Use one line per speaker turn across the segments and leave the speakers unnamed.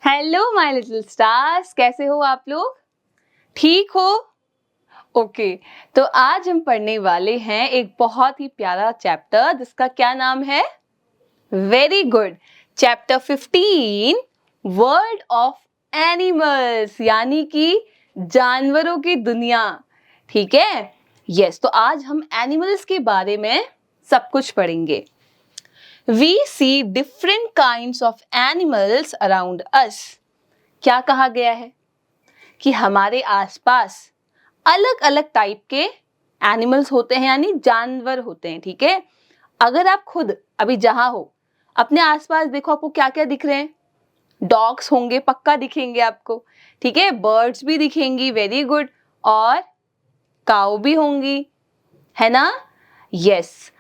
Hello my little stars, कैसे हो आप लोग? ठीक हो? ओके। तो आज हम पढ़ने वाले हैं एक बहुत ही प्यारा चैप्टर जिसका क्या नाम है? Very good. Chapter 15 world of animals, यानी कि जानवरों की दुनिया। ठीक है? यस, तो आज हम एनिमल्स के बारे में सब कुछ पढ़ेंगे। We see different kinds of animals around us. क्या कहा गया है कि हमारे आसपास अलग अलग टाइप के एनिमल्स होते हैं, यानी जानवर होते हैं। ठीक है? अगर आप खुद अभी जहां हो अपने आसपास देखो, आपको क्या क्या दिख रहे हैं? डॉग्स होंगे, पक्का दिखेंगे आपको। ठीक है? बर्ड्स भी दिखेंगी, वेरी गुड। और काऊ भी होंगी, है ना? Yes,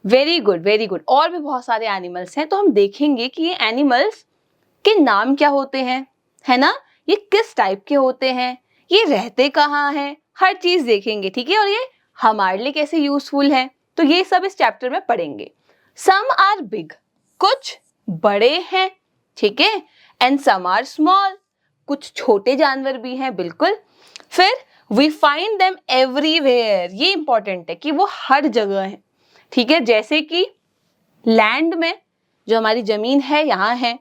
very good very good. और भी बहुत सारे एनिमल्स हैं, तो हम देखेंगे कि ये एनिमल्स के नाम क्या होते हैं, है ना? ये किस टाइप के होते हैं, ये रहते कहाँ हैं, हर चीज देखेंगे। ठीक है? और ये हमारे लिए कैसे यूजफुल है, तो ये सब इस चैप्टर में पढ़ेंगे। सम आर बिग, कुछ बड़े हैं, ठीक है, एंड सम आर स्मॉल, कुछ छोटे जानवर भी हैं, बिल्कुल। फिर वी फाइंड देम एवरीवेयर, ये इंपॉर्टेंट है कि वो हर जगह है। ठीक है? जैसे कि लैंड में, जो हमारी जमीन है, यहाँ है।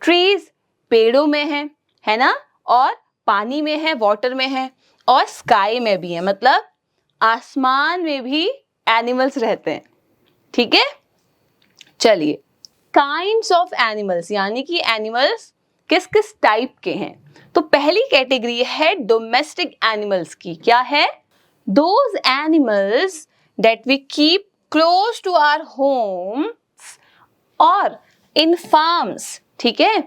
ट्रीज, पेड़ों में है ना? और पानी में है, वाटर में है। और स्काई में भी है, मतलब आसमान में भी एनिमल्स रहते हैं। ठीक है? चलिए, काइंड्स ऑफ एनिमल्स, यानी कि एनिमल्स किस किस टाइप के हैं। तो पहली कैटेगरी है डोमेस्टिक एनिमल्स की। क्या है? Those animals that we keep close to our homes और इन फार्म्स। ठीक है?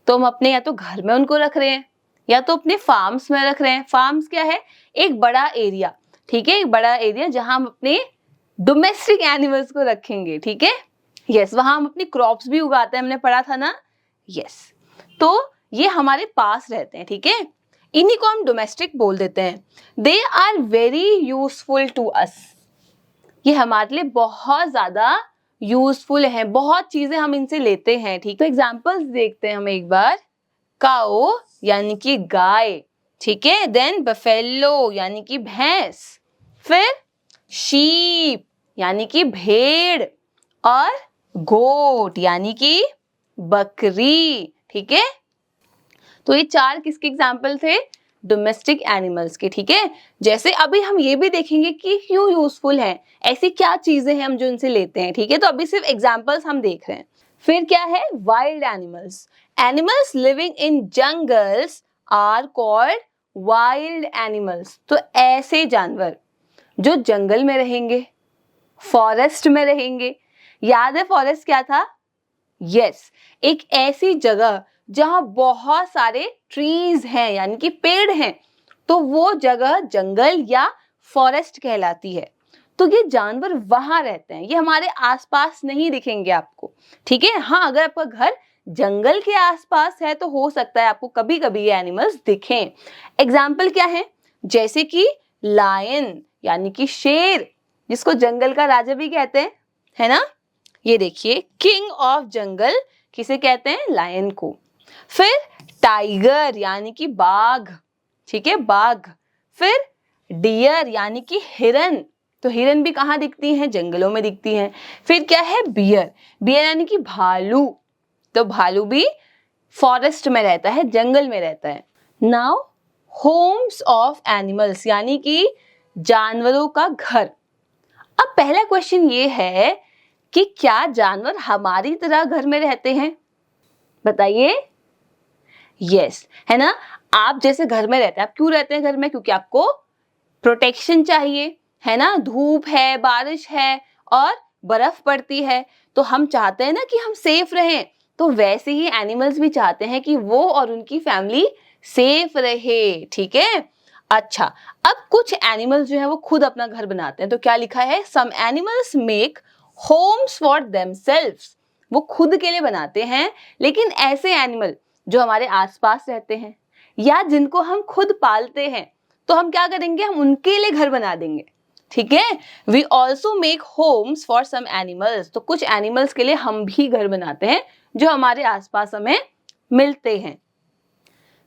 तो हम अपने या तो घर में उनको रख रहे हैं या तो अपने फार्म्स में रख रहे हैं। फार्म्स क्या है? एक बड़ा एरिया। ठीक है? एक बड़ा एरिया जहां हम अपने डोमेस्टिक एनिमल्स को रखेंगे। ठीक है? यस, वहां हम अपनी क्रॉप्स भी उगाते हैं, हमने पढ़ा था ना? यस, तो ये हमारे पास रहते हैं। ठीक है? इन्हीं को हम डोमेस्टिक बोल देते हैं। They are very useful to us, ये हमारे लिए बहुत ज्यादा यूजफुल है, बहुत चीजें हम इनसे लेते हैं। ठीक, तो एग्जांपल्स देखते हैं हम एक बार। काऊ यानी कि गाय, ठीक है। देन बफेलो यानी कि भैंस। फिर शीप यानी कि भेड़। और गोट यानी कि बकरी। ठीक है? तो ये चार किसके एग्जाम्पल थे? डोमेस्टिक एनिमल्स के। ठीक है? जैसे अभी हम ये भी देखेंगे कि क्यों यूजफुल है, ऐसी क्या चीजें हैं हम जो इनसे लेते हैं। ठीक है? तो अभी सिर्फ एग्जाम्पल्स हम देख रहे हैं। फिर क्या है? Wild animals. Animals living in jungles are called wild animals. तो ऐसे जानवर जो जंगल में रहेंगे, फॉरेस्ट में रहेंगे। याद है फॉरेस्ट क्या था? यस, एक ऐसी जगह जहां बहुत सारे ट्रीज हैं, यानी कि पेड़ हैं, तो वो जगह जंगल या फॉरेस्ट कहलाती है। तो ये जानवर वहां रहते हैं, ये हमारे आसपास नहीं दिखेंगे आपको। ठीक है? हाँ, अगर आपका घर जंगल के आसपास है तो हो सकता है आपको कभी कभी ये एनिमल्स दिखें। एग्जाम्पल क्या है? जैसे कि लायन यानी कि शेर, जिसको जंगल का राजा भी कहते हैं, है ना? ये देखिए, किंग ऑफ जंगल किसे कहते हैं? लायन को। फिर टाइगर यानी कि बाघ। ठीक है? बाघ। फिर डियर यानी कि हिरन, तो हिरन भी कहाँ दिखती हैं? जंगलों में दिखती हैं। फिर क्या है? बियर। बियर यानी कि भालू, तो भालू भी फॉरेस्ट में रहता है, जंगल में रहता है। नाउ होम्स ऑफ एनिमल्स, यानी कि जानवरों का घर। अब पहला क्वेश्चन ये है कि क्या जानवर हमारी तरह घर में रहते हैं? बताइए। यस, है ना? आप जैसे घर में रहते हैं। आप क्यों रहते हैं घर में? क्योंकि आपको प्रोटेक्शन चाहिए, है ना? धूप है, बारिश है और बर्फ पड़ती है, तो हम चाहते हैं ना कि हम सेफ रहें। तो वैसे ही एनिमल्स भी चाहते हैं कि वो और उनकी फैमिली सेफ रहे। ठीक है? अच्छा, अब कुछ एनिमल्स जो है वो खुद अपना घर बनाते हैं। तो क्या लिखा है? Some animals make homes for themselves, वो खुद के लिए बनाते हैं। लेकिन ऐसे एनिमल जो हमारे आसपास रहते हैं या जिनको हम खुद पालते हैं, तो हम क्या करेंगे? हम उनके लिए घर बना देंगे। ठीक है? We also make homes for some animals, तो कुछ एनिमल्स के लिए हम भी घर बनाते हैं जो हमारे आसपास हमें मिलते हैं।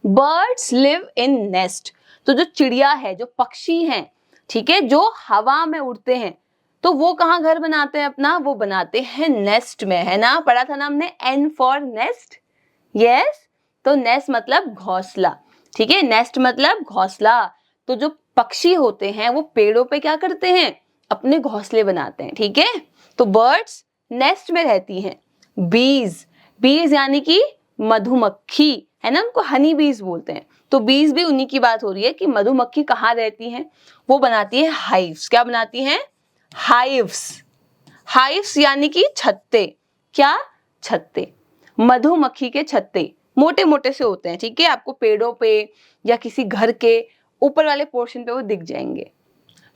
Birds live in nest. तो जो चिड़िया है, जो पक्षी हैं, ठीक है, जो हवा में उड़ते हैं, तो वो कहाँ घर बनाते हैं अपना? वो बनाते हैं नेस्ट में, है ना? पढ़ा था ना हमने, एन फॉर नेस्ट। यस, तो नेस्ट मतलब घोंसला, ठीक है, नेस्ट मतलब घोंसला। तो जो पक्षी होते हैं वो पेड़ों पे क्या करते हैं? अपने घोंसले बनाते हैं, ठीक है। तो बर्ड्स नेस्ट में रहती हैं। बीज, बीज यानी कि मधुमक्खी, है ना, उनको हनी बीज बोलते हैं। तो बीज भी उन्हीं की बात हो रही है कि मधुमक्खी कहाँ रहती हैं? वो बनाती है हाइव्स। क्या बनाती हैं? हाइव्स। हाइव्स यानी कि छत्ते। क्या? छत्ते। मधुमक्खी के छत्ते मोटे मोटे से होते हैं, ठीक है, आपको पेड़ों पे या किसी घर के ऊपर वाले पोर्शन पे वो दिख जाएंगे।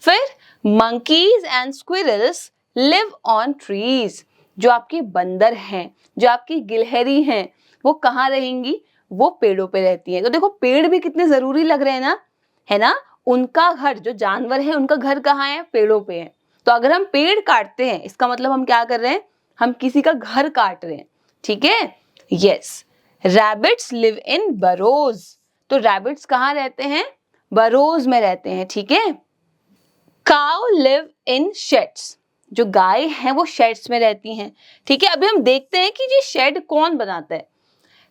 फिर monkeys and squirrels live on trees. जो आपके बंदर हैं, जो आपकी गिलहरी हैं, वो कहाँ रहेंगी? वो पेड़ों पे रहती हैं। तो देखो पेड़ भी कितने जरूरी लग रहे हैं ना, है ना? उनका घर, जो जानवर है उनका घर कहाँ है? पेड़ों पे है। तो अगर हम पेड़ काटते हैं, इसका मतलब हम क्या कर रहे हैं? हम किसी का घर काट रहे हैं, ठीक है। Yes, rabbits live in burrows. तो रैबिट्स कहाँ रहते हैं? बरोज में रहते हैं, ठीक है। Cow live in shades. जो गाय हैं वो शेड्स में रहती हैं, ठीक है। अभी हम देखते हैं कि ये शेड कौन बनाता है।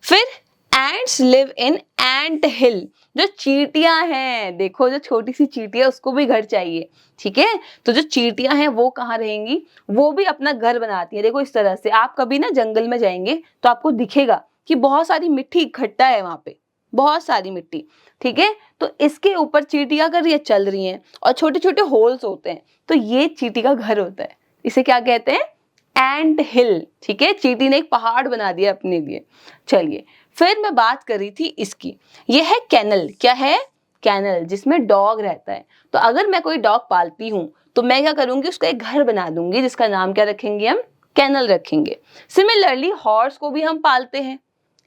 फिर एंट्स लिव इन एंट हिल। जो चींटियां हैं, देखो जो छोटी सी चींटी है उसको भी घर चाहिए, ठीक है। तो जो चींटियां हैं वो कहाँ रहेंगी? वो भी अपना घर बनाती है। देखो इस तरह से आप कभी ना जंगल में जाएंगे तो आपको दिखेगा कि बहुत सारी मिट्टी इकट्ठा है वहां पे, बहुत सारी मिट्टी, ठीक है। तो इसके ऊपर चींटियां कर रही है, चल रही हैं, और छोटे छोटे होल्स होते हैं, तो ये चींटी का घर होता है। इसे क्या कहते हैं? एंट हिल, ठीक है। चींटी ने एक पहाड़ बना दिया अपने लिए। चलिए, फिर मैं बात कर रही थी इसकी, ये है कैनल। क्या है? कैनल, जिसमें डॉग रहता है। तो अगर मैं कोई डॉग पालती हूँ तो मैं क्या करूंगी? उसका एक घर बना दूंगी, जिसका नाम क्या रखेंगे हम? कैनल रखेंगे। सिमिलरली हॉर्स को भी हम पालते हैं,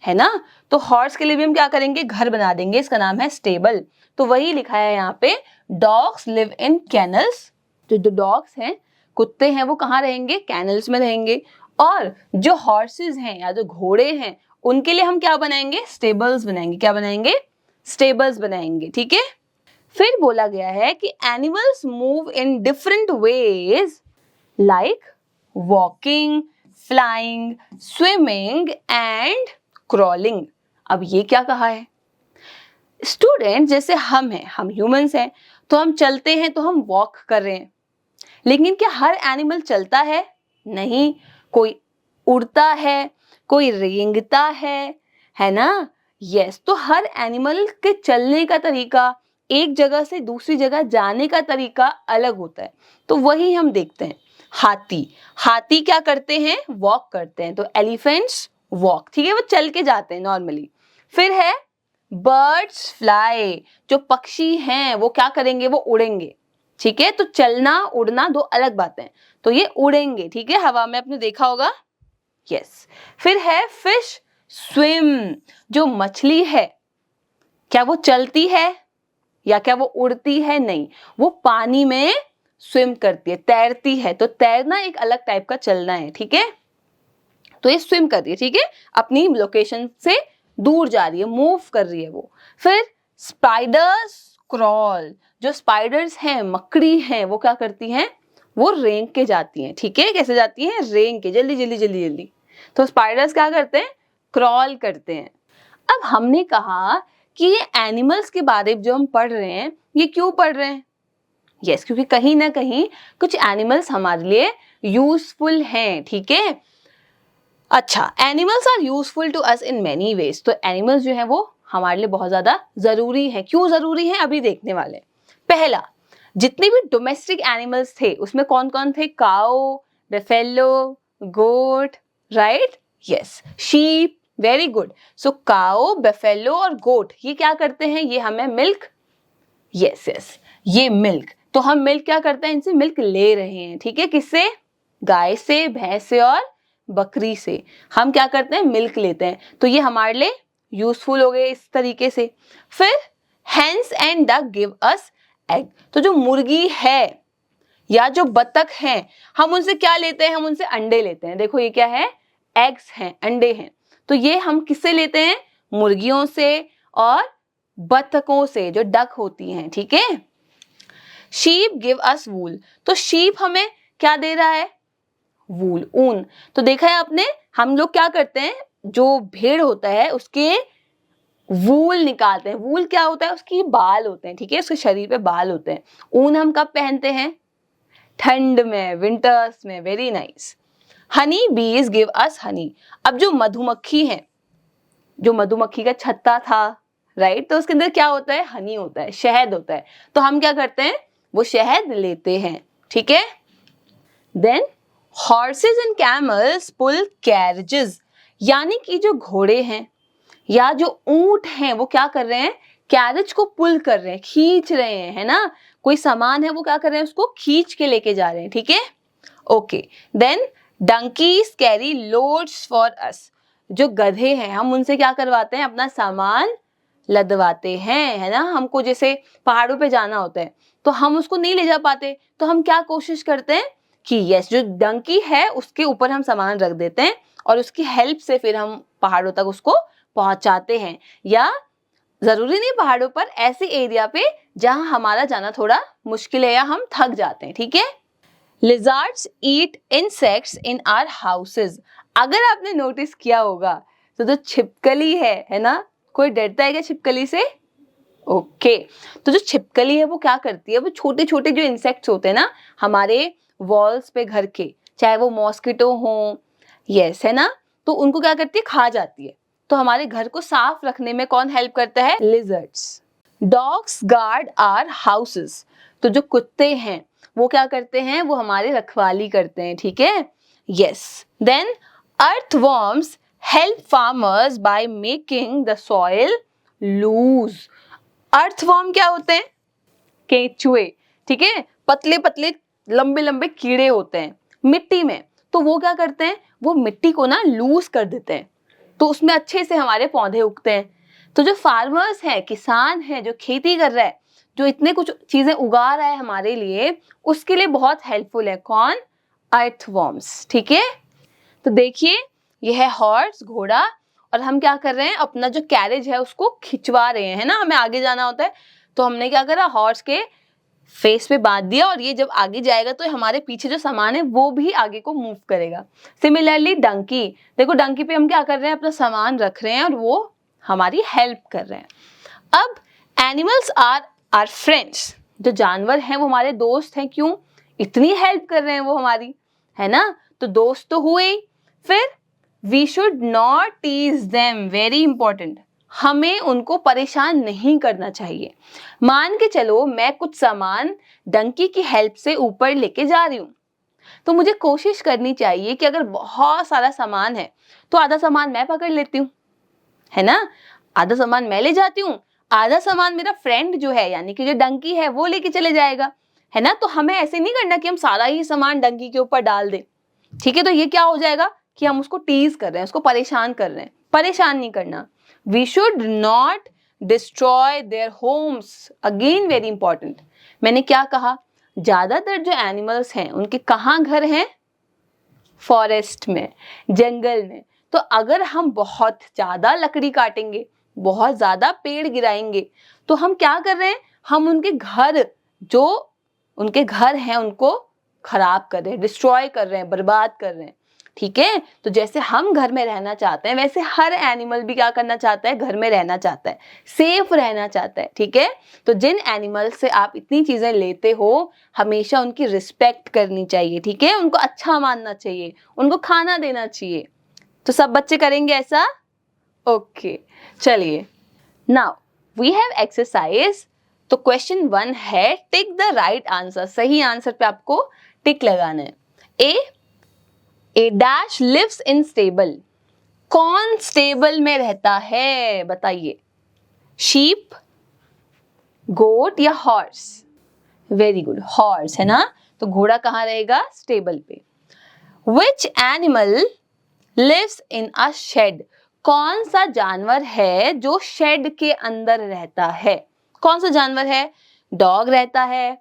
है ना? तो हॉर्स के लिए भी हम क्या करेंगे? घर बना देंगे, इसका नाम है स्टेबल। तो वही लिखा है यहाँ पे, डॉग्स लिव इन कैनल्स। तो जो डॉग्स हैं, कुत्ते हैं, वो कहाँ रहेंगे? कैनल्स में रहेंगे। और जो हॉर्सेस हैं या जो घोड़े हैं, उनके लिए हम क्या बनाएंगे? स्टेबल्स बनाएंगे। क्या बनाएंगे? स्टेबल्स बनाएंगे, ठीक है। फिर बोला गया है कि animals move in different ways, like walking, flying, swimming and crawling. अब ये क्या कहा है? स्टूडेंट, जैसे हम हैं, हम ह्यूमंस हैं, तो हम चलते हैं, तो हम वॉक कर रहे हैं। लेकिन क्या हर एनिमल चलता है? नहीं, कोई उड़ता है, कोई रेंगता है ना? यस, तो हर एनिमल के चलने का तरीका, एक जगह से दूसरी जगह जाने का तरीका अलग होता है। तो वही हम देखते हैं। हाथी, हाथी क्या करते हैं? वॉक करते हैं। तो एलिफेंट्स वॉक, ठीक है, वो चल के जाते हैं नॉर्मली। फिर है बर्ड्स फ्लाई। जो पक्षी हैं वो क्या करेंगे? वो उड़ेंगे, ठीक है। तो चलना उड़ना दो अलग बातें। तो ये उड़ेंगे, ठीक है, हवा में, आपने देखा होगा। यस। फिर है फिश स्विम। जो मछली है, क्या वो चलती है या क्या वो उड़ती है? नहीं, वो पानी में स्विम करती है, तैरती है। तो तैरना एक अलग टाइप का चलना है, ठीक है। तो ये स्विम कर रही है, ठीक है, अपनी लोकेशन से दूर जा रही है, मूव कर रही है वो। फिर स्पाइडर्स क्रॉल। जो स्पाइडर्स हैं, मकड़ी हैं, वो क्या करती हैं? वो रेंग के जाती हैं, ठीक है। कैसे जाती हैं? रेंग के, जल्दी जल्दी जल्दी जल्दी। तो स्पाइडर्स क्या करते हैं? क्रॉल करते हैं। अब हमने कहा कि ये एनिमल्स के बारे में जो हम पढ़ रहे हैं, ये क्यों पढ़ रहे हैं? यस, क्योंकि कहीं ना कहीं कुछ एनिमल्स हमारे लिए यूजफुल हैं, ठीक है। अच्छा, animals are useful to us in many ways. तो एनिमल्स जो है वो हमारे लिए बहुत ज्यादा जरूरी है। क्यों जरूरी है? अभी देखने वाले। पहला, जितने भी डोमेस्टिक एनिमल्स थे उसमें कौन कौन थे? Cow, buffalo, goat, right? Yes, sheep, very good. So cow, buffalo और गोट, ये क्या करते हैं? ये हमें मिल्क, यस यस, ये मिल्क। तो हम मिल्क क्या करते हैं? इनसे मिल्क ले रहे हैं, ठीक है। किससे? गाय से, भैंस से और बकरी से हम क्या करते हैं? मिल्क लेते हैं। तो ये हमारे लिए यूजफुल हो गए इस तरीके से। फिर hence and duck give us egg. तो जो मुर्गी है या जो बतख हैं, हम उनसे क्या लेते हैं? हम उनसे अंडे लेते हैं। देखो ये क्या है? एग्स हैं, अंडे हैं। तो ये हम किससे लेते हैं? मुर्गियों से और बतखों से जो डक होती हैं, ठीक है। शीप गिव अस वूल, तो शीप हमें क्या दे रहा है? वूल, ऊन। तो देखा है आपने, हम लोग क्या करते हैं, जो भेड़ होता है उसके वूल निकालते हैं। वूल क्या होता है? उसकी बाल होते हैं, ठीक है, उसके शरीर पे बाल होते हैं। ऊन हम कब पहनते हैं? ठंड में, विंटर्स में। Very nice. हनी बीज गिव अस हनी, अब जो मधुमक्खी है, जो मधुमक्खी का छत्ता था, राइट, तो उसके अंदर क्या होता है? हनी होता है, शहद होता है। तो हम क्या करते हैं? वो शहद लेते हैं, ठीक है। Then horses and camels pull carriages, यानी कि जो घोड़े हैं या जो ऊंट हैं वो क्या कर रहे हैं? कैरेज को पुल कर रहे हैं, खींच रहे हैं, है ना। कोई सामान है वो क्या कर रहे हैं? उसको खींच के लेके जा रहे हैं, ठीक है। Okay, then donkeys carry loads for us, जो गधे हैं हम उनसे क्या करवाते हैं? अपना सामान लदवाते हैं, है ना। हमको जैसे पहाड़ों पे जाना होता है तो हम उसको नहीं ले जा पाते, तो हम क्या कोशिश करते हैं कि यस, जो डंकी है उसके ऊपर हम सामान रख देते हैं और उसकी हेल्प से फिर हम पहाड़ों तक उसको पहुंचाते हैं। या जरूरी नहीं पहाड़ों पर, ऐसे एरिया पे जहां हमारा जाना थोड़ा मुश्किल है या हम थक जाते हैं, ठीक है। Lizards eat insects in our houses, अगर आपने नोटिस किया होगा तो जो छिपकली है ना, कोई डरता है क्या छिपकली से? ओके, तो जो छिपकली है वो क्या करती है? वो छोटे छोटे जो इंसेक्ट्स होते हैं ना हमारे वॉल्स पे घर के, चाहे वो मॉस्किटो हो, यस, है ना, तो उनको क्या करती है? खा जाती है। तो हमारे घर को साफ रखने में कौन हेल्प करता है? Lizards. Dogs guard our houses, तो जो कुत्ते हैं वो क्या करते हैं? वो हमारे रखवाली करते हैं, ठीक है। Yes. Then earthworms help farmers by making the soil loose, earthworm क्या होते हैं? केंचुए, ठीक है, पतले पतले लंबे लंबे कीड़े होते हैं मिट्टी में, तो वो क्या करते हैं? वो मिट्टी को ना लूज कर देते हैं, तो उसमें अच्छे से हमारे पौधे उगते हैं। तो जो फार्मर्स है, किसान है, जो खेती कर रहा है, जो इतने कुछ चीजें उगा रहा है हमारे लिए, उसके लिए बहुत हेल्पफुल है कौन? अर्थवॉर्म्स, ठीक है। तो देखिए, यह है हॉर्स, घोड़ा, और हम क्या कर रहे हैं? अपना जो कैरेज है उसको खिंचवा रहे हैं, है ना। हमें आगे जाना होता है तो हमने क्या करा? हॉर्स के फेस पे बांध दिया और ये जब आगे जाएगा तो हमारे पीछे जो सामान है वो भी आगे को मूव करेगा। सिमिलरली डंकी, देखो डंकी पे हम क्या कर रहे हैं? अपना सामान रख रहे हैं और वो हमारी हेल्प कर रहे हैं। अब एनिमल्स आर आवर फ्रेंड्स, जो जानवर हैं वो हमारे दोस्त हैं। क्यों? इतनी हेल्प कर रहे हैं वो हमारी, है ना, तो दोस्त तो हुए ही। फिर we should not tease them, very important, हमें उनको परेशान नहीं करना चाहिए। मान के चलो मैं कुछ सामान डंकी की हेल्प से ऊपर लेके जा रही हूँ, तो मुझे कोशिश करनी चाहिए कि अगर बहुत सारा सामान है तो आधा सामान मैं पकड़ लेती हूँ, है ना, आधा सामान मैं ले जाती हूँ, आधा सामान मेरा फ्रेंड जो है यानी कि जो डंकी है वो लेके चले जाएगा, है ना। तो हमें ऐसे नहीं करना कि हम सारा ही सामान डंकी के ऊपर डाल दें, ठीक है। तो ये क्या हो जाएगा कि हम उसको टीज कर रहे हैं, उसको परेशान कर रहे हैं। परेशान नहीं करना। We should not destroy their homes, again very important. मैंने क्या कहा? ज्यादातर जो एनिमल्स हैं उनके कहाँ घर हैं? फॉरेस्ट में, जंगल में। तो अगर हम बहुत ज्यादा लकड़ी काटेंगे, बहुत ज्यादा पेड़ गिराएंगे, तो हम क्या कर रहे हैं? हम उनके घर, जो उनके घर हैं, उनको खराब कर रहे हैं, डिस्ट्रॉय कर रहे हैं, बर्बाद कर रहे हैं, ठीक है। तो जैसे हम घर में रहना चाहते हैं वैसे हर एनिमल भी क्या करना चाहता है? घर में रहना चाहता है, सेफ रहना चाहता है, ठीक है। तो जिन एनिमल से आप इतनी चीजें लेते हो हमेशा उनकी रिस्पेक्ट करनी चाहिए, ठीक है, उनको अच्छा मानना चाहिए, उनको खाना देना चाहिए। तो सब बच्चे करेंगे ऐसा? ओके, चलिए, नाउ वी हैव एक्सरसाइज। तो क्वेश्चन 1 है टिक द राइट आंसर, सही आंसर पे आपको टिक लगाना है। ए डैश लिव्स इन स्टेबल, कौन स्टेबल में रहता है? बताइए। शीप, गोट या हॉर्स? वेरी गुड, हॉर्स, है ना। तो घोड़ा कहाँ रहेगा? स्टेबल पे। Which animal lives in a shed, कौन सा जानवर है जो शेड के अंदर रहता है? कौन सा जानवर है? डॉग रहता है,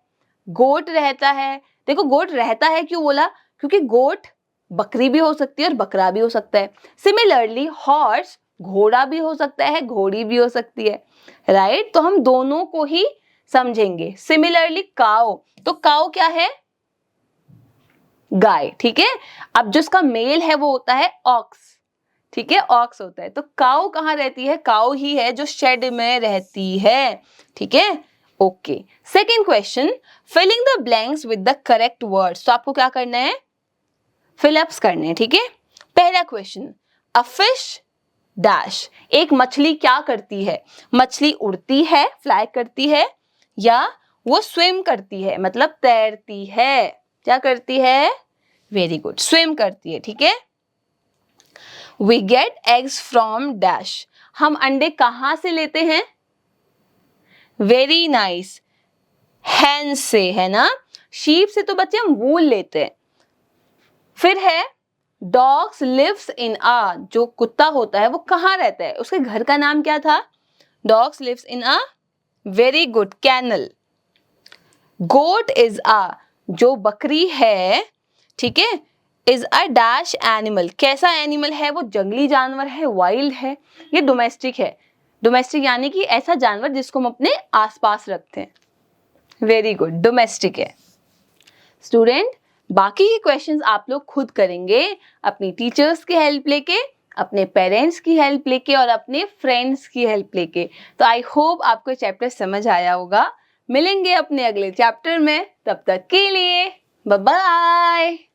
गोट रहता है। देखो गोट रहता है क्यों बोला? क्योंकि गोट बकरी भी हो सकती है और बकरा भी हो सकता है। सिमिलरली हॉर्स घोड़ा भी हो सकता है, घोड़ी भी हो सकती है, राइट? तो हम दोनों को ही समझेंगे। सिमिलरली काउ, तो काउ क्या है? गाय, ठीक है। अब जिसका मेल है वो होता है ऑक्स, ठीक है, ऑक्स होता है। तो काउ कहाँ रहती है? काउ ही है जो शेड में रहती है, ठीक है। Okay, second question, filling the blanks with the correct words. तो आपको क्या करना है? फिलअप्स करने हैं, ठीक है। पहला क्वेश्चन, अ फिश डैश, एक मछली क्या करती है? मछली उड़ती है, फ्लाई करती है, या वो स्विम करती है, मतलब तैरती है? क्या करती है? वेरी गुड, स्विम करती है, ठीक है। We get eggs from dash, हम अंडे कहां से लेते हैं? वेरी नाइस, हैन से, है ना। शीप से तो बच्चे हम वूल लेते हैं। फिर है डॉग्स लिव्स इन अ, जो कुत्ता होता है वो कहाँ रहता है? उसके घर का नाम क्या था? Dogs lives in a, very good, kennel. Goat is a, जो बकरी है, ठीक है, इज अ डैश एनिमल, कैसा एनिमल है? वो जंगली जानवर है, वाइल्ड है, ये डोमेस्टिक है। डोमेस्टिक यानी कि ऐसा जानवर जिसको हम अपने आसपास रखते हैं। वेरी गुड, डोमेस्टिक है। स्टूडेंट, बाकी के क्वेश्चंस आप लोग खुद करेंगे, अपनी टीचर्स की हेल्प लेके, अपने पेरेंट्स की हेल्प लेके और अपने फ्रेंड्स की हेल्प लेके। तो आई होप आपको चैप्टर समझ आया होगा। मिलेंगे अपने अगले चैप्टर में, तब तक के लिए बाय बाय।